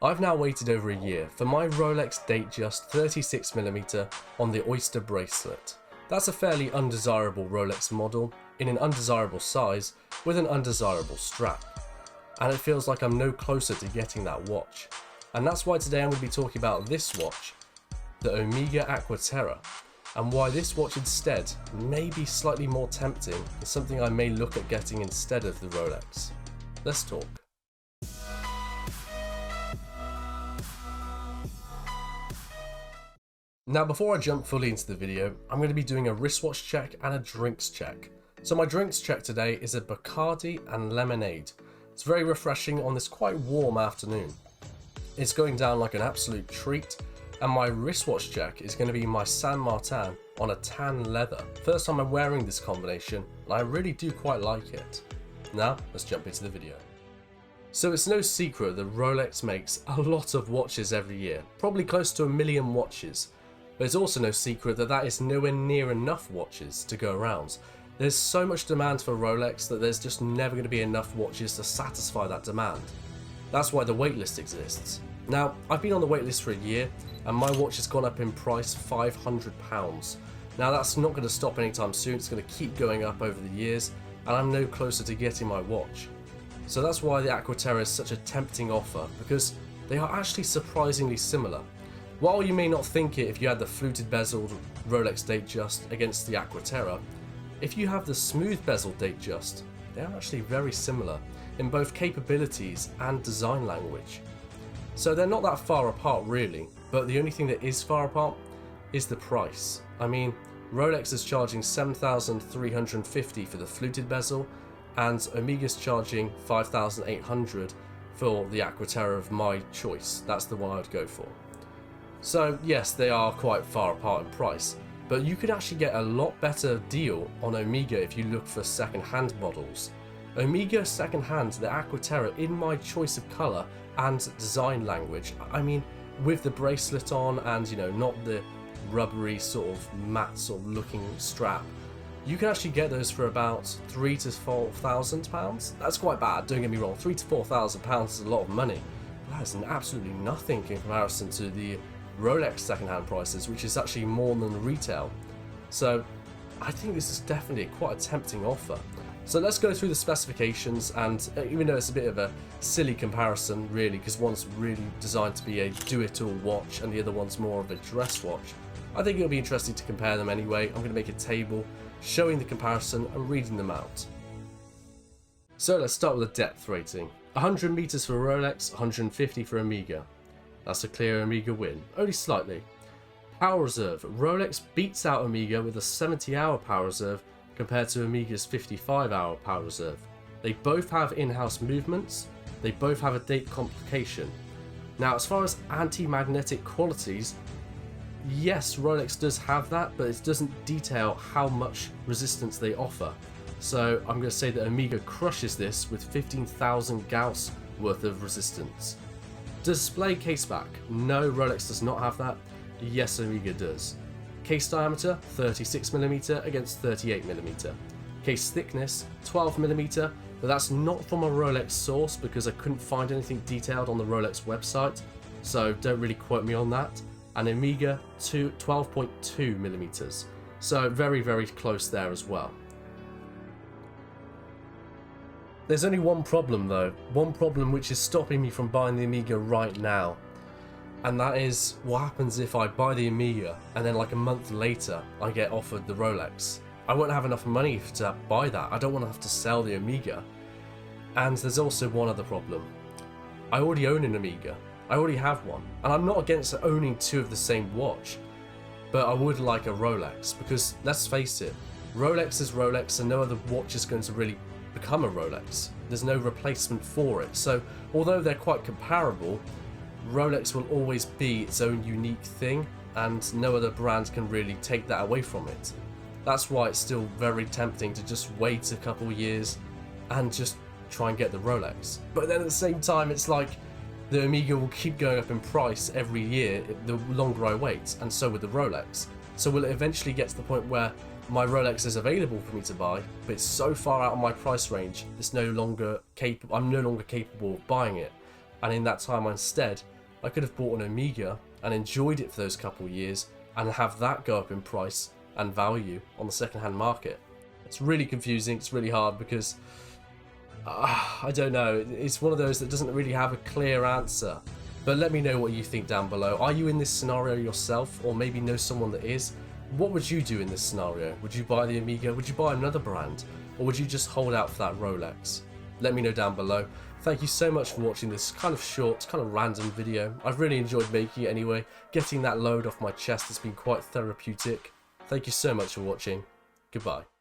I've now waited over a year for my Rolex Datejust 36mm on the Oyster bracelet. That's a fairly undesirable Rolex model in an undesirable size with an undesirable strap. And it feels like I'm no closer to getting that watch. And that's why today I'm going to be talking about this watch, the Omega Aqua Terra, and why this watch instead may be slightly more tempting and something I may look at getting instead of the Rolex. Let's talk. Now before I jump fully into the video, I'm going to be doing a wristwatch check and a drinks check. So my drinks check today is a Bacardi and lemonade. It's very refreshing on this quite warm afternoon. It's going down like an absolute treat, and my wristwatch check is going to be my San Martin on a tan leather. First time I'm wearing this combination, and I really do quite like it. Now let's jump into the video. So it's no secret that Rolex makes a lot of watches every year, probably close to 1 million watches. But it's also no secret that that is nowhere near enough watches to go around. There's so much demand for Rolex that there's just never going to be enough watches to satisfy that demand. That's why the waitlist exists. Now, I've been on the waitlist for a year, and my watch has gone up in price £500. Now that's not going to stop anytime soon, it's going to keep going up over the years, and I'm no closer to getting my watch. So that's why the Aqua Terra is such a tempting offer, because they are actually surprisingly similar. While you may not think it if you had the fluted bezeled Rolex Datejust against the Aqua Terra, if you have the smooth bezeled Datejust, they are actually very similar in both capabilities and design language. So they're not that far apart really, but the only thing that is far apart is the price. I mean, Rolex is charging $7,350 for the fluted bezel, and Omega's charging $5,800 for the Aqua Terra of my choice. That's the one I'd go for. So yes, they are quite far apart in price, but you could actually get a lot better deal on Omega if you look for second-hand models. Omega second-hand, the Aqua Terra, in my choice of colour and design language, I mean, with the bracelet on and, you know, not the rubbery sort of matte sort of looking strap, you can actually get those for about £3,000 to £4,000. That's quite bad, don't get me wrong, £3,000 to £4,000 is a lot of money. That is absolutely nothing in comparison to the Rolex second-hand prices, which is actually more than retail. So I think this is definitely quite a tempting offer. So let's go through the specifications, and even though it's a bit of a silly comparison really, because one's really designed to be a do-it-all watch and the other one's more of a dress watch, I think it'll be interesting to compare them anyway. I'm going to make a table showing the comparison and reading them out. So let's start with the depth rating. 100 meters for Rolex, 150 for Omega. That's a clear Omega win, only slightly. Power reserve. Rolex beats out Omega with a 70-hour power reserve compared to Omega's 55-hour power reserve. They both have in-house movements. They both have a date complication. Now, as far as anti-magnetic qualities, yes, Rolex does have that, but it doesn't detail how much resistance they offer. So I'm going to say that Omega crushes this with 15,000 Gauss worth of resistance. Display caseback. No, Rolex does not have that. Yes, Omega does. Case diameter 36mm against 38mm. Case thickness 12mm, but that's not from a Rolex source because I couldn't find anything detailed on the Rolex website, so don't really quote me on that. And Omega 12.2mm, so very, very close there as well. There's only one problem though, one problem which is stopping me from buying the Omega right now, and that is what happens if I buy the Omega and then like a month later I get offered the Rolex. I won't have enough money to buy that. I don't want to have to sell the Omega. And there's also one other problem. I already own an Omega. I already have one, and I'm not against owning two of the same watch, but I would like a Rolex because let's face it, Rolex is Rolex and no other watch is going to really become a Rolex. There's no replacement for it. So although they're quite comparable, Rolex will always be its own unique thing and no other brand can really take that away from it. That's why it's still very tempting to just wait a couple years and just try and get the Rolex. But then at the same time, it's like the Omega will keep going up in price every year the longer I wait, and so with the Rolex. So will it eventually get to the point where my Rolex is available for me to buy, but it's so far out of my price range, I'm no longer capable of buying it. and in that time instead I could have bought an Omega and enjoyed it for those couple years and have that go up in price and value on the second-hand market. It's really confusing, it's really hard because I don't know, it's one of those that doesn't really have a clear answer. But let me know what you think down below. Are you in this scenario yourself, or maybe know someone that is? What would you do in this scenario? Would you buy the Omega? Would you buy another brand? Or would you just hold out for that Rolex? Let me know down below. Thank you so much for watching this kind of short, kind of random video. I've really enjoyed making it anyway. Getting that load off my chest has been quite therapeutic. Thank you so much for watching. Goodbye.